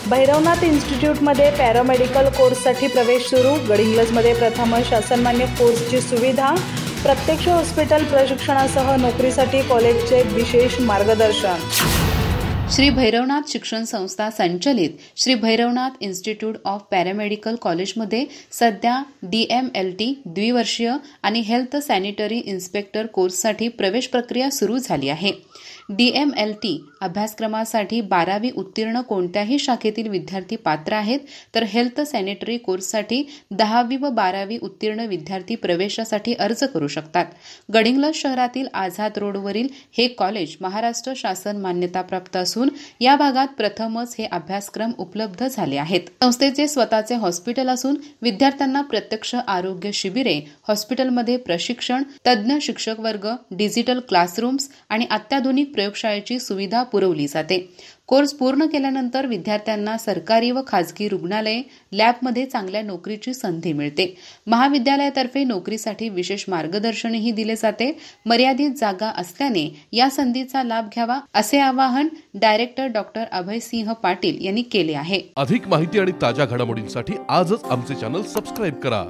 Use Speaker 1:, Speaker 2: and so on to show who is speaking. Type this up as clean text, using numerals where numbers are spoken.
Speaker 1: भैरवनाथ इन्स्टिट्यूटमध्ये पॅरामेडिकल कोर्ससाठी प्रवेश सुरू. गडिंग्लजमध्ये प्रथमच शासनमान्य कोर्सची सुविधा. प्रत्यक्ष हॉस्पिटल प्रशिक्षणासह नोकरीसाठी कॉलेजचे विशेष मार्गदर्शन.
Speaker 2: श्री भैरवनाथ शिक्षण संस्था संचलित Shri Bhairavnath institute of paramedical कॉलेजमध्ये सध्या DMLT द्विवर्षीय आणि हेल्थ सॅनिटरी इन्स्पेक्टर कोर्ससाठी प्रवेश प्रक्रिया सुरू झाली आहे. DMLT अभ्यासक्रमासाठी 12वी उत्तीर्ण कोणत्याही शाखेतील विद्यार्थी पात्र आहेत, तर हेल्थ सॅनिटरी कोर्ससाठी 10वी व 12वी उत्तीर्ण विद्यार्थी प्रवेशासाठी अर्ज करू शकतात. गडिंग्लज शहरातील आझाद रोडवरील हे कॉलेज महाराष्ट्र शासन मान्यताप्राप्त असून या भागात प्रथमच हे अभ्यासक्रम उपलब्ध झाले आहेत. संस्थेचे स्वतःचे हॉस्पिटल असून विद्यार्थ्यांना प्रत्यक्ष आरोग्य शिबिरे, हॉस्पिटलमध्ये प्रशिक्षण, तज्ज्ञ शिक्षक वर्ग, डिजिटल क्लासरूम्स आणि अत्याधुनिक प्रयोगशाळेची सुविधा पुरवली जाते. कोर्स पूर्ण केल्यानंतर विद्यार्थ्यांना सरकारी व खाजगी रुग्णालये, लॅबमध्ये चांगल्या नोकरीची संधी मिळते. महाविद्यालयातर्फे नोकरीसाठी विशेष मार्गदर्शनही दिले जाते. मर्यादित जागा असल्याने या संधीचा लाभ घ्यावा असे आवाहन डायरेक्टर डॉक्टर अभयसिंह पाटील यांनी केले आहे.
Speaker 3: अधिक माहिती आणि ताज्या घडामोडींसाठी आजच आमचे चॅनल सबस्क्राईब करा.